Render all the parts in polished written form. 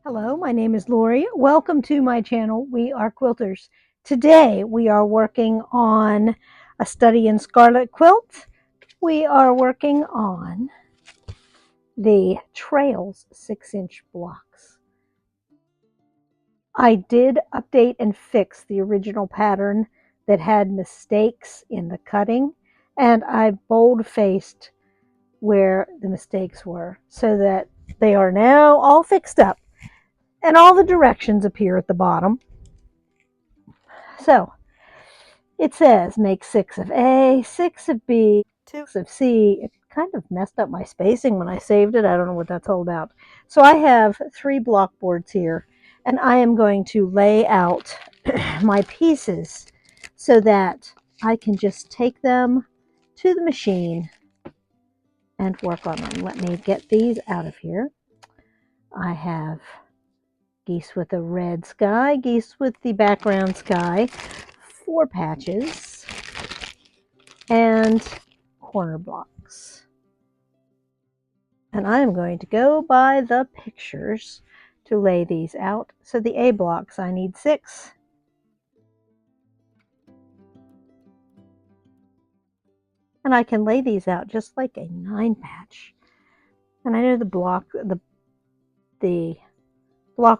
Hello, my name is Lori. Welcome to my channel. We are quilters. Today we are working on a study in scarlet quilt. We are working on the Trails 6-inch blocks. I did update and fix the original pattern that had mistakes in the cutting, and I bold-faced where the mistakes were so that they are now all fixed up and all the directions appear at the bottom. So it says make 6 of A, 6 of B, 2 of C. It kind of messed up my spacing when I saved it. I don't know what that's all about. So I have 3 block boards here, and I am going to lay out my pieces so that I can just take them to the machine and work on them. Let me get these out of here. I have geese with a red sky, geese with the background sky, 4 patches, and corner blocks. And I am going to go by the pictures to lay these out. So the A blocks, I need 6. And I can lay these out just like a 9 patch. And I know the block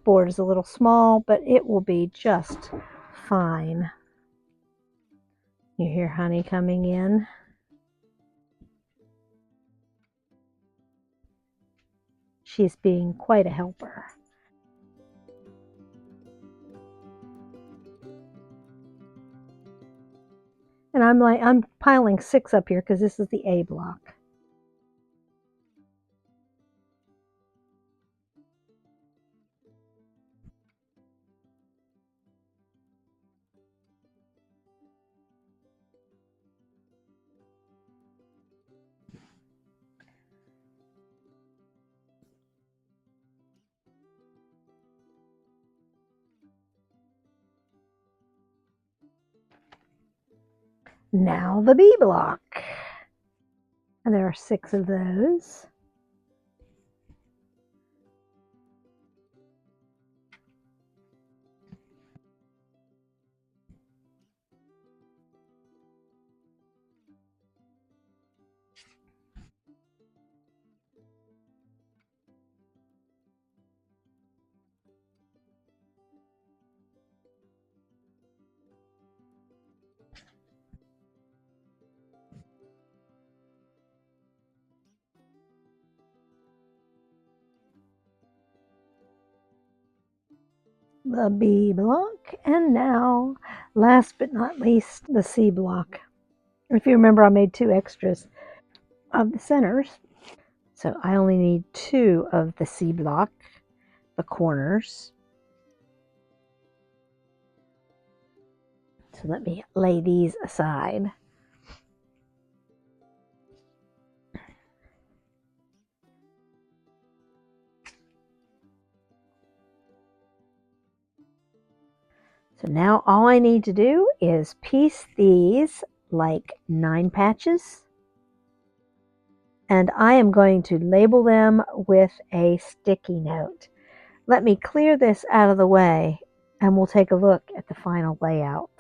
board is a little small, but it will be just fine. You hear honey coming in. She's being quite a helper. And I'm piling 6 up here because this is the A block. Now the B block. And there are 6 of those. The B block, and now, last but not least, the C block. If you remember, I made 2 extras of the centers. So I only need 2 of the C block, the corners. So let me lay these aside. So now all I need to do is piece these like 9 patches. And I am going to label them with a sticky note. Let me clear this out of the way and we'll take a look at the final layout.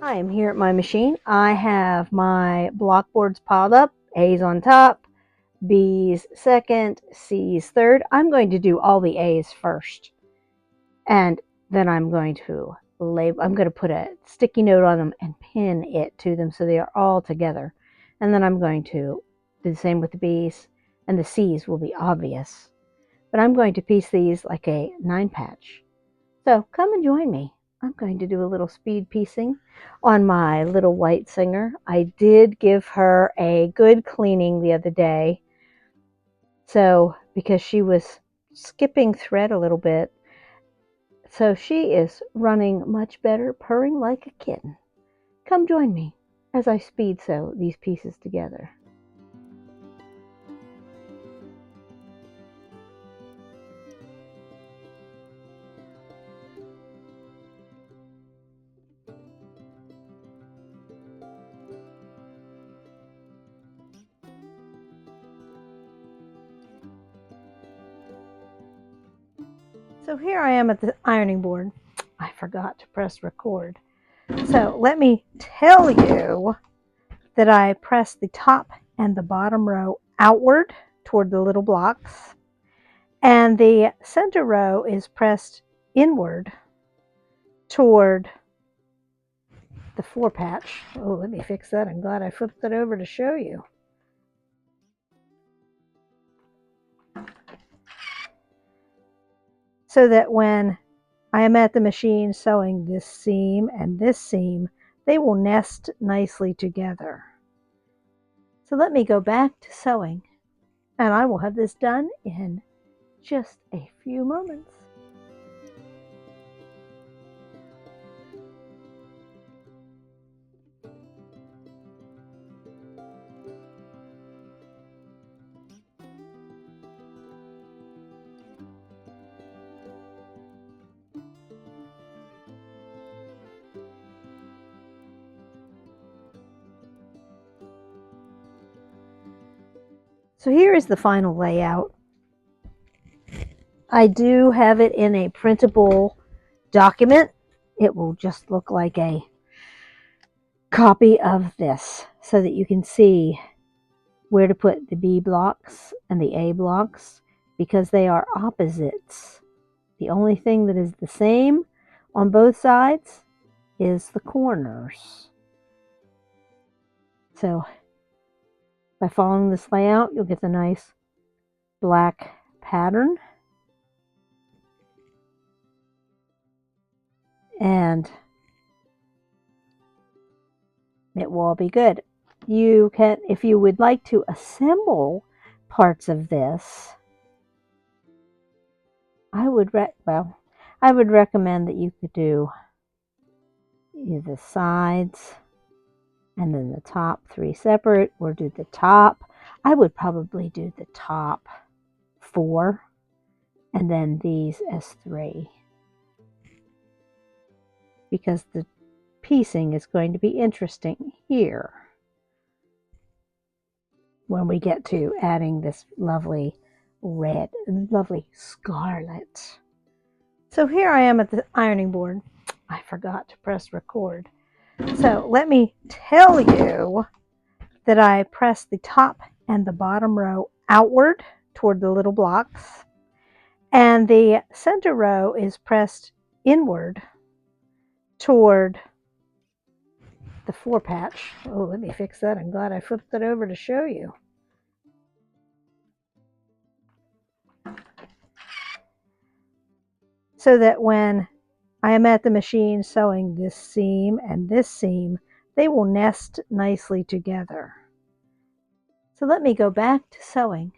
I am here at my machine. I have my block boards piled up, A's on top, B's second, C's third. I'm going to do all the A's first. And then I'm going to put a sticky note on them and pin it to them so they are all together. And then I'm going to do the same with the B's, and the C's will be obvious. But I'm going to piece these like a 9 patch. So come and join me. I'm going to do a little speed piecing on my little white singer. I did give her a good cleaning the other day. So, because she was skipping thread a little bit, so she is running much better, purring like a kitten. Come join me as I speed sew these pieces together. So here I am at the ironing board. I forgot to press record. So let me tell you that I press the top and the bottom row outward toward the little blocks, and the center row is pressed inward toward the 4 patch. Oh, let me fix that. I'm glad I flipped it over to show you. So that when I am at the machine sewing this seam and this seam, they will nest nicely together. So let me go back to sewing, and I will have this done in just a few moments. So here is the final layout. I do have it in a printable document. It will just look like a copy of this so that you can see where to put the B blocks and the A blocks because they are opposites. The only thing that is the same on both sides is the corners. So by following this layout, you'll get the nice black pattern. And it will all be good. You can, if you would like to assemble parts of this, I would recommend that you could do the sides and then the top 3 separate, or do the top. I would probably do the top 4 and then these as 3, because the piecing is going to be interesting here when we get to adding this lovely red, lovely scarlet. So here I am at the ironing board. I forgot to press record. So let me tell you that I press the top and the bottom row outward toward the little blocks, and the center row is pressed inward toward the 4 patch. Oh, let me fix that. I'm glad I flipped it over to show you. So that when I am at the machine sewing this seam and this seam, they will nest nicely together. So let me go back to sewing,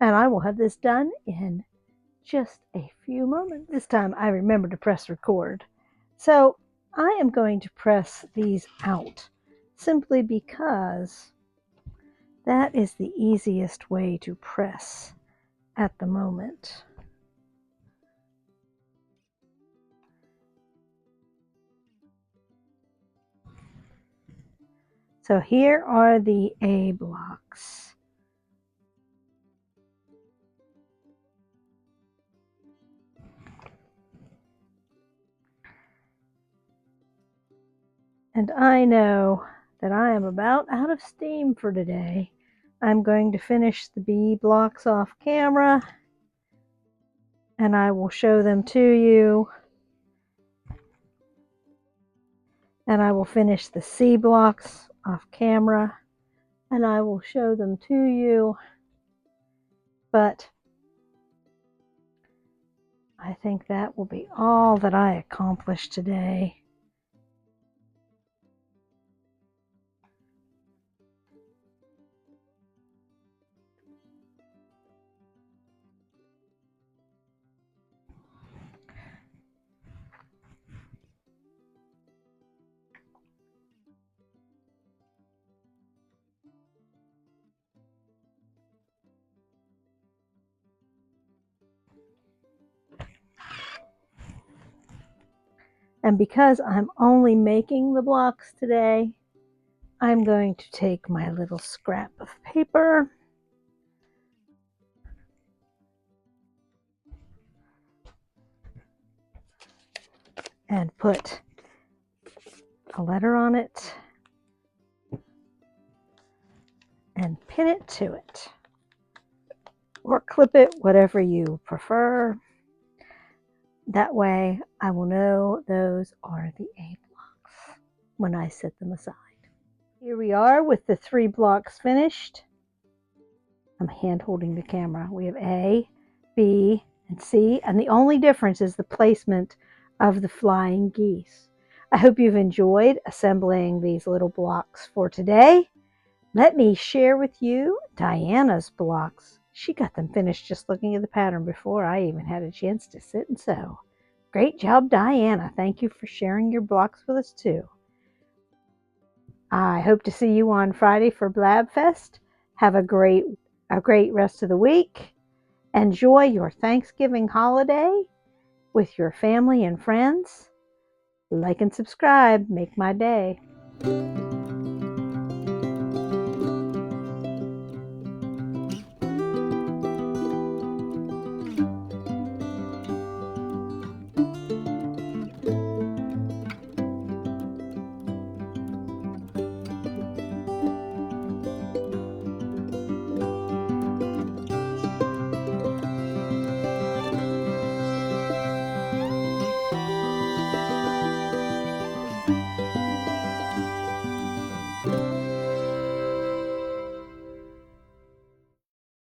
and I will have this done in just a few moments. This time I remember to press record. So I am going to press these out simply because that is the easiest way to press at the moment. So here are the A blocks. And I know that I am about out of steam for today. I'm going to finish the B blocks off camera, and I will show them to you. And I will finish the C blocks off camera, and I will show them to you. But I think that will be all that I accomplished today. And because I'm only making the blocks today, I'm going to take my little scrap of paper and put a letter on it and pin it to it. Or clip it, whatever you prefer. That way I will know those are the A blocks when I set them aside. Here we are with the 3 blocks finished. I'm hand holding the camera. We have A, B, and C, and the only difference is the placement of the flying geese. I hope you've enjoyed assembling these little blocks for today. Let me share with you Diana's blocks. She got them finished just looking at the pattern before I even had a chance to sit and sew. Great job, Diana. Thank you for sharing your blocks with us too. I hope to see you on Friday for Blabfest. Have a great rest of the week. Enjoy your Thanksgiving holiday with your family and friends. Like and subscribe. Make my day.